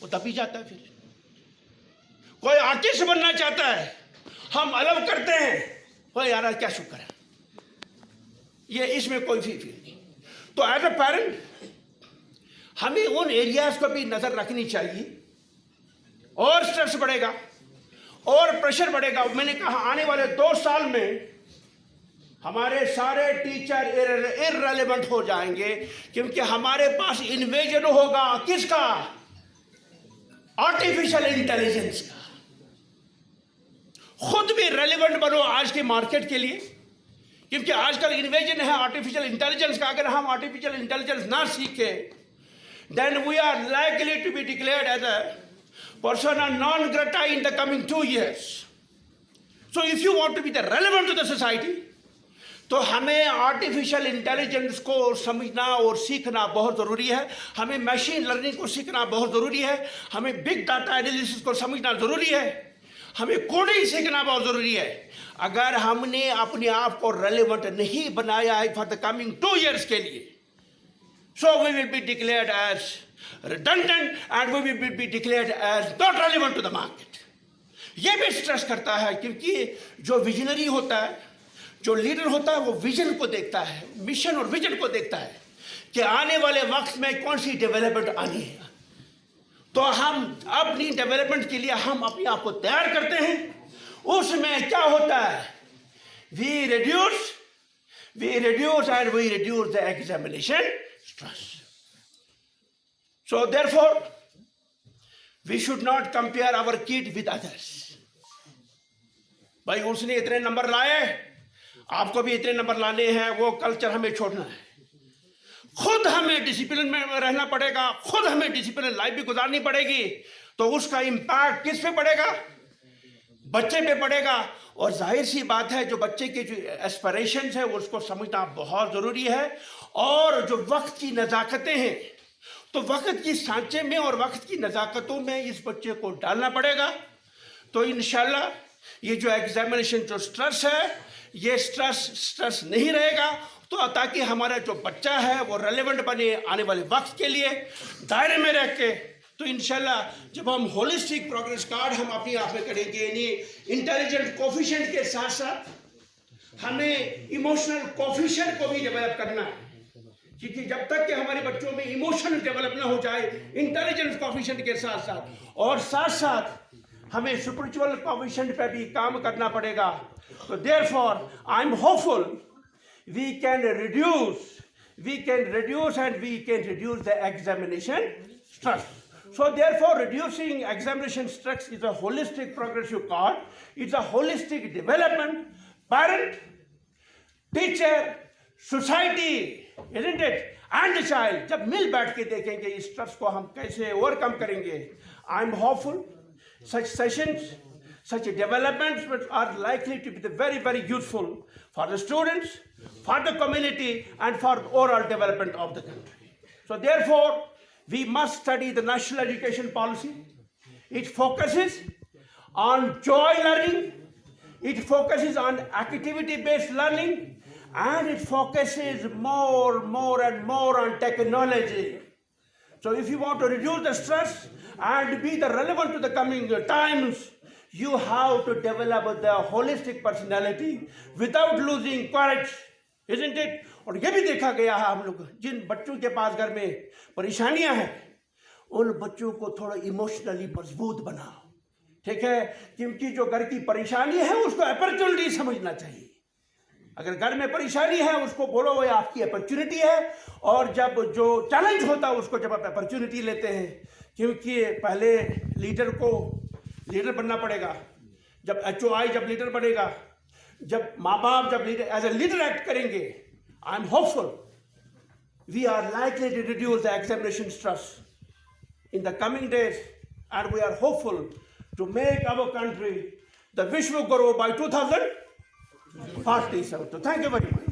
वो तभी जाता है। फिर कोई आर्टिस्ट बनना चाहता है, हम अलाउ करते हैं, कोई यार क्या शुक्र है, ये इसमें कोई फील नहीं। तो एज अ पेरेंट हमें उन एरियाज को भी नजर रखनी चाहिए। और स्ट्रेस बढ़ेगा और प्रेशर बढ़ेगा। मैंने कहा आने वाले 2 साल में हमारे सारे टीचर इररेलेवेंट हो जाएंगे, क्योंकि हमारे पास इन्वेजन होगा किसका? आर्टिफिशियल इंटेलिजेंस का। खुद भी रेलेवेंट बनो आज के मार्केट के लिए, क्योंकि आजकल इन्वेजन है आर्टिफिशियल इंटेलिजेंस का। अगर हम आर्टिफिशियल इंटेलिजेंस ना सीखे, then we are likely to be declared as a persona non grata in the coming 2 years. So if you want to be the relevant to the society, तो हमें artificial intelligence को समझना और सीखना बहुत ज़रूरी है। हमें मशीन लर्निंग को सीखना बहुत ज़रूरी है। हमें बिग डाटा एनालिसिस को समझना ज़रूरी है। हमें कोडिंग सीखना बहुत ज़रूरी है। अगर हमने अपने आप को रेलेवेंट नहीं बनाया है फॉर द कमिंग 2 years के लिए, so we will be declared as redundant and we will be declared as not relevant to the market. ये भी स्ट्रेस करता है, क्योंकि जो विजनरी होता है, जो लीडर होता है, वो विजन को देखता है, मिशन और विजन को देखता है कि आने वाले वक्त में कौन सी डेवलपमेंट आनी है। तो हम अपनी डेवलपमेंट के लिए हम अपने आप को तैयार करते हैं। उसमें क्या होता है? we reduce the examination stress. So therefore, we should not compare our kid with others. भाई उसने इतने नंबर लाए, आपको भी इतने नंबर लाने हैं, वो कल्चर हमें छोड़ना है। खुद हमें डिसिप्लिन में रहना पड़ेगा, खुद हमें डिसिप्लिन लाइफ भी गुजारनी पड़ेगी। तो उसका इम्पैक्ट किस पे पड़ेगा? बच्चे पे पड़ेगा। और जाहिर सी बात है, जो बच्चे के जो एस्पिरेशंस है उसको समझना बहुत ज़रूरी है। और जो वक्त की नज़ाकतें हैं, तो वक्त की सांचे में और वक्त की नज़ाकतों में इस बच्चे को डालना पड़ेगा। तो इंशाल्लाह ये जो एग्जामिनेशन जो स्ट्रेस है, ये स्ट्रेस नहीं रहेगा। तो ताकि हमारा जो बच्चा है वो रेलेवेंट बने आने वाले वक्त के लिए दायरे में रह के। तो इंशाल्लाह जब हम होलिस्टिक प्रोग्रेस कार्ड हम अपने आप में करेंगे, यानी इंटेलिजेंट कोफिशिएंट के साथ साथ हमें इमोशनल कोफिशिएंट को भी डेवलप करना है। क्योंकि जब तक कि हमारे बच्चों में इमोशन डेवलप ना हो जाए इंटेलिजेंस कोफिशिएंट के साथ साथ, और साथ साथ हमें स्पिरिचुअल कोफिशिएंट पे भी काम करना पड़ेगा। तो therefore I am hopeful we can reduce and we can reduce the examination stress. So therefore reducing examination stress is a holistic progressive card. It's a holistic development. Parent, teacher, society, isn't it? And the child, जब मिल बैठ के देखेंगे इस stress को हम कैसे overcome करेंगे। I am hopeful such sessions, such developments are likely to be very, very useful for the students, for the community, and for the overall development of the country. So therefore, we must study the national education policy. It focuses on joy learning, it focuses on activity-based learning, and it focuses more and more on technology. So if you want to reduce the stress and be the relevant to the coming times, you have to develop the holistic personality without losing courage, isn't it? और ये भी देखा गया है, हम लोग जिन बच्चों के पास घर में परेशानियां हैं, उन बच्चों को थोड़ा इमोशनली मजबूत बनाओ, ठीक है? क्योंकि जो घर की परेशानी है उसको अपॉर्चुनिटी समझना चाहिए। अगर घर में परेशानी है उसको बोलो वो आपकी अपॉर्चुनिटी है, और जब जो चैलेंज होता है उसको जब आप अपॉर्चुनिटी लेते हैं, क्योंकि पहले लीडर को लीडर बनना पड़ेगा। जब HOI जब लीडर बनेगा, जब माँ बाप जब leader as a leader act करेंगे, I am hopeful we are likely to reduce the examination stress in the coming days, and we are hopeful to make our country the vishwa guru by 2047. So thank you very much.